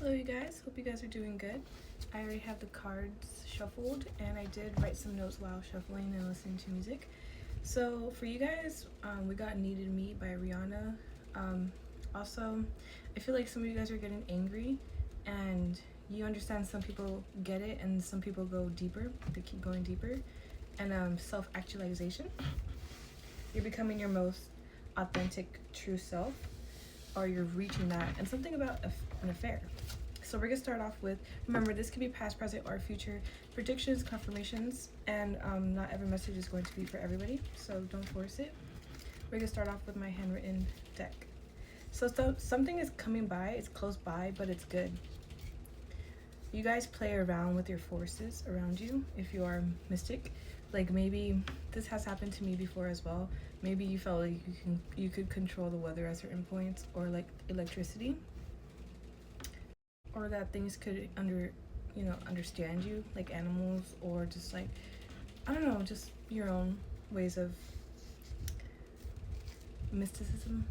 Hello you guys, hope you guys are doing good. I already have the cards shuffled and I did write some notes while shuffling and listening to music. So for you guys, we got Needed Me by Rihanna. Also, I feel like some of you guys are getting angry and you understand some people get it and some people go deeper, they keep going deeper. And self-actualization. You're becoming your most authentic, true self, or you're reaching that, and something about an affair. So we're gonna start off with, remember, this could be past, present, or future predictions, confirmations, and not every message is going to be for everybody, so don't force it. We're gonna start off with my handwritten deck. So something is coming by, it's close by, but it's good. You guys play around with your forces around you if you are mystic. Like maybe this has happened to me before as well. Maybe you felt like you could control the weather at certain points, or like electricity, or that things could understand you, like animals, or just like, I don't know, just your own ways of mysticism,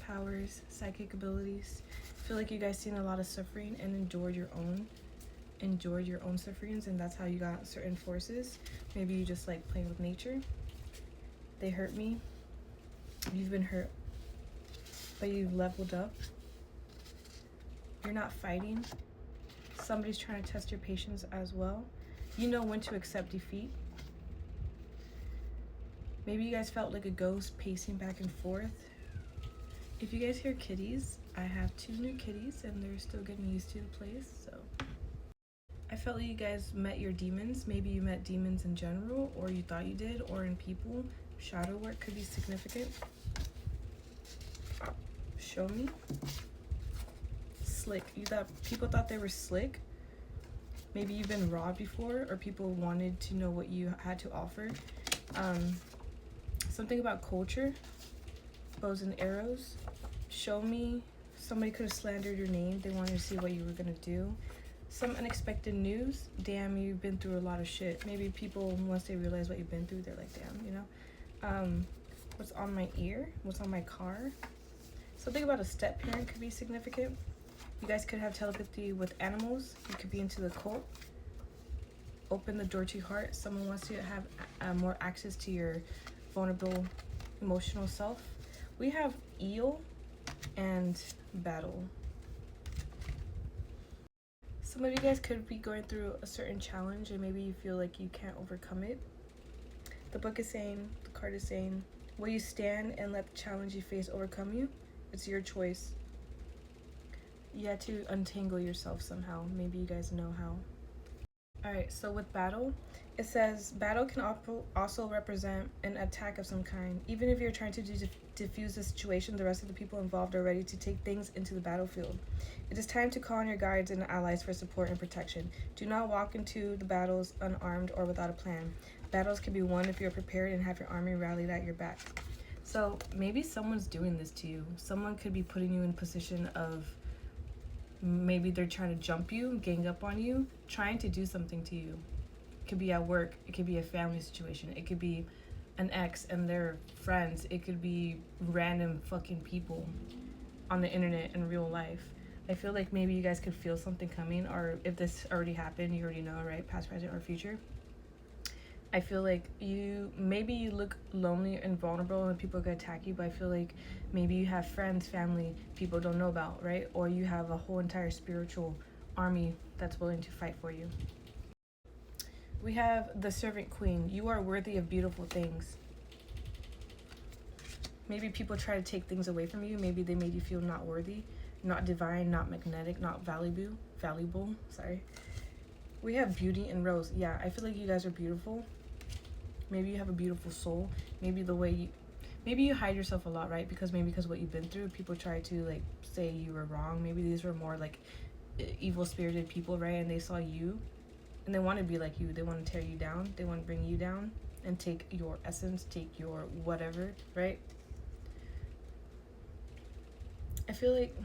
powers, psychic abilities. I feel like you guys seen a lot of suffering and endured your own sufferings, and that's how you got certain forces. Maybe you just like playing with nature. They hurt me. You've been hurt, but you've leveled up. You're not fighting. Somebody's trying to test your patience as well. You know when to accept defeat. Maybe you guys felt like a ghost pacing back and forth. If you guys hear kitties, I have 2 new kitties and they're still getting used to the place, so. I felt like you guys met your demons. Maybe you met demons in general, or you thought you did, or in people. Shadow work could be significant. Show me. Slick. People thought they were slick. Maybe you've been robbed before, or people wanted to know what you had to offer. Something about culture. Bows and arrows. Show me. Somebody could have slandered your name. They wanted to see what you were gonna do. Some unexpected news. Damn, you've been through a lot of shit. Maybe people, once they realize what you've been through, they're like, damn, you know. What's on my ear? What's on my car? Something about a step parent could be significant. You guys could have telepathy with animals. You could be into the cult. Open the door to your heart. Someone wants to have more access to your vulnerable emotional self. We have eel and battle. Some of you guys could be going through a certain challenge and maybe you feel like you can't overcome it. The book is saying, the card is saying, will you stand and let the challenge you face overcome you? It's your choice. You had to untangle yourself somehow. Maybe you guys know how. Alright, so with battle, it says battle can also represent an attack of some kind. Even if you're trying to diffuse the situation, the rest of the people involved are ready to take things into the battlefield. It is time to call on your guides and allies for support and protection. Do not walk into the battles unarmed or without a plan. Battles can be won if you're prepared and have your army rallied at your back. So maybe someone's doing this to you. Someone could be putting you in a position of, maybe they're trying to jump you, gang up on you, trying to do something to you. It could be at work, it could be a family situation, it could be an ex and their friends, it could be random fucking people on the internet in real life. I feel like maybe you guys could feel something coming, or if this already happened, you already know, right? Past, present, or future. I feel like maybe you look lonely and vulnerable and people could attack you, but I feel like maybe you have friends, family, people don't know about, right? Or you have a whole entire spiritual army that's willing to fight for you. We have the servant queen. You are worthy of beautiful things. Maybe people try to take things away from you. Maybe they made you feel not worthy, not divine, not magnetic, not valuable, sorry. We have beauty and rose. Yeah, I feel like you guys are beautiful. Maybe you have a beautiful soul. Maybe maybe you hide yourself a lot, right? Because what you've been through, people try to like say you were wrong. Maybe these were more like evil spirited people, right? And they saw you and they want to be like you. They want to tear you down. They want to bring you down and take your essence, take your whatever, right? I feel like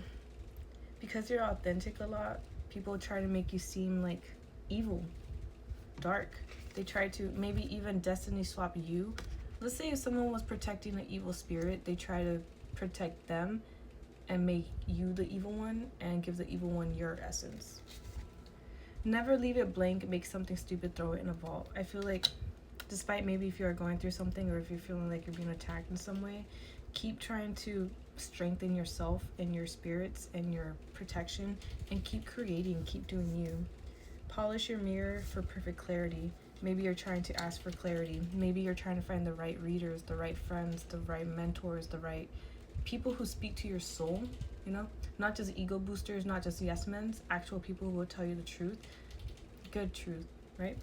because you're authentic a lot, people try to make you seem like evil, dark. They try to maybe even destiny swap you. Let's say if someone was protecting an evil spirit, they try to protect them and make you the evil one and give the evil one your essence. Never leave it blank, make something stupid, throw it in a vault. I feel like despite maybe if you're going through something or if you're feeling like you're being attacked in some way, keep trying to strengthen yourself and your spirits and your protection, and keep creating, keep doing you. Polish your mirror for perfect clarity. Maybe you're trying to ask for clarity. Maybe you're trying to find the right readers, the right friends, the right mentors, the right people who speak to your soul, you know? Not just ego boosters, not just yes men, actual people who will tell you the truth. Good truth, right?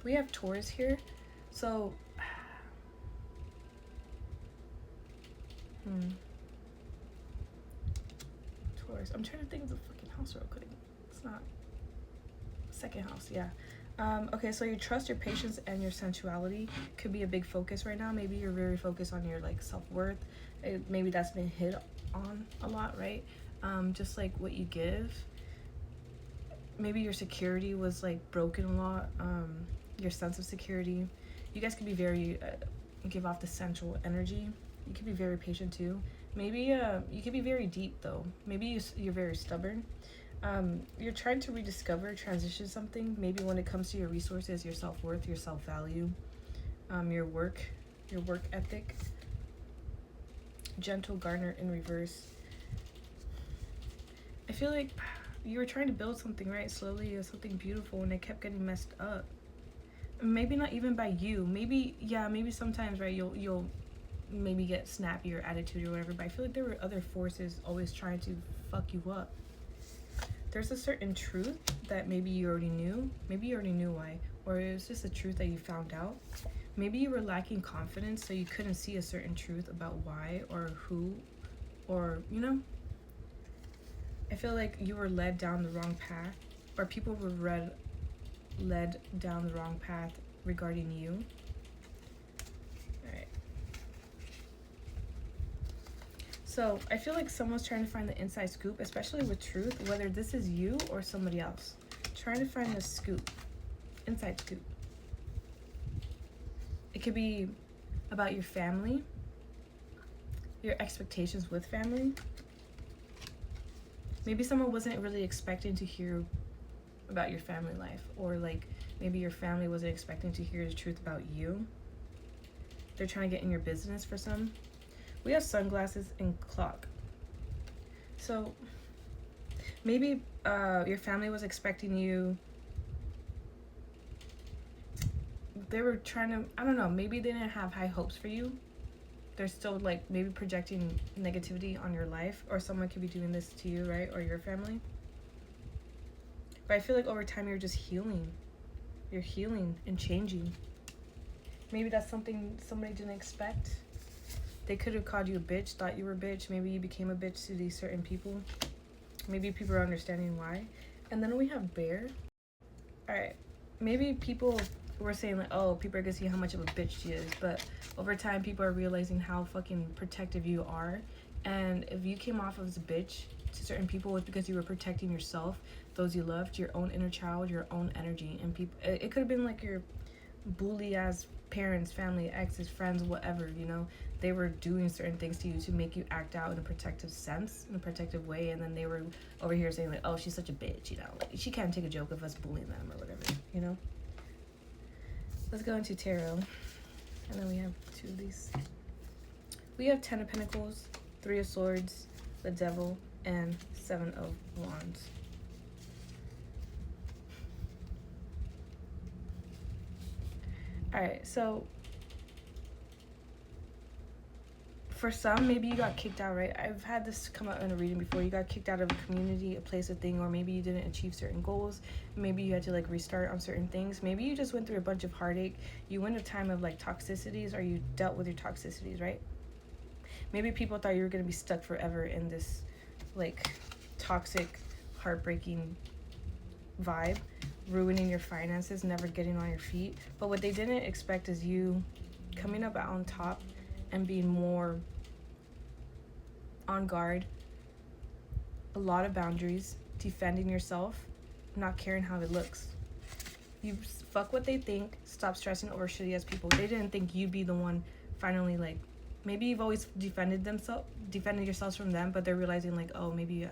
We have Taurus here. So, Taurus. I'm trying to think of the fucking house real quick. It's not. Second house, yeah. Okay, so your trust, your patience, and your sensuality could be a big focus right now. Maybe you're very focused on your like self-worth. Maybe that's been hit on a lot, right? Just like what you give. Maybe your security was like broken a lot. Your sense of security. You guys could be very give off the sensual energy. You could be very patient too. Maybe you could be very deep though. Maybe you're very stubborn. You're trying to rediscover, transition something. Maybe when it comes to your resources, your self-worth, your self-value, your work ethic. Gentle Gardener in reverse. I feel like you were trying to build something, right? Slowly, something beautiful, and it kept getting messed up. Maybe not even by you. Maybe sometimes, right, you'll maybe get snappy or attitude or whatever, but I feel like there were other forces always trying to fuck you up. There's a certain truth that maybe you already knew. Maybe you already knew why. Or it was just a truth that you found out. Maybe you were lacking confidence, so you couldn't see a certain truth about why or who, or, you know? I feel like you were led down the wrong path, or people were led down the wrong path regarding you. Alright. So I feel like someone's trying to find the inside scoop, especially with truth, whether this is you or somebody else. Trying to find the scoop, inside scoop. It could be about your family, your expectations with family. Maybe someone wasn't really expecting to hear about your family life, or like maybe your family wasn't expecting to hear the truth about you. They're trying to get in your business for some. We have sunglasses and clock. So maybe your family was expecting you. They were trying to, I don't know, maybe they didn't have high hopes for you. They're still like maybe projecting negativity on your life, or someone could be doing this to you, right? Or your family. But I feel like over time you're just healing. You're healing and changing. Maybe that's something somebody didn't expect. They could have called you a bitch, thought you were a bitch. Maybe you became a bitch to these certain people. Maybe people are understanding why. And then we have Bear. Alright, maybe people were saying like, oh, people are gonna see how much of a bitch she is. But over time, people are realizing how fucking protective you are. And if you came off as a bitch to certain people, it's because you were protecting yourself, those you loved, your own inner child, your own energy. And people, it could have been like your bully ass parents, family, exes, friends, whatever, you know. They were doing certain things to you to make you act out in a protective sense, in a protective way, and then they were over here saying like, oh, she's such a bitch, you know, like, she can't take a joke of us bullying them or whatever, you know. Let's go into tarot, and then we have two of these. We have 10 of Pentacles, 3 of Swords, the Devil, and 7 of Wands. Alright, so for some, maybe you got kicked out, right? I've had this come out in a reading before. You got kicked out of a community, a place, a thing, or maybe you didn't achieve certain goals. Maybe you had to like restart on certain things. Maybe you just went through a bunch of heartache. You went a time of like toxicities, or you dealt with your toxicities, right? Maybe people thought you were going to be stuck forever in this like toxic, heartbreaking vibe, ruining your finances, never getting on your feet. But what they didn't expect is you coming up out on top and being more on guard, a lot of boundaries, defending yourself, not caring how it looks. You fuck what they think, stop stressing over shitty ass people. They didn't think you'd be the one finally like maybe you've always defended yourselves from them, but they're realizing like, oh, maybe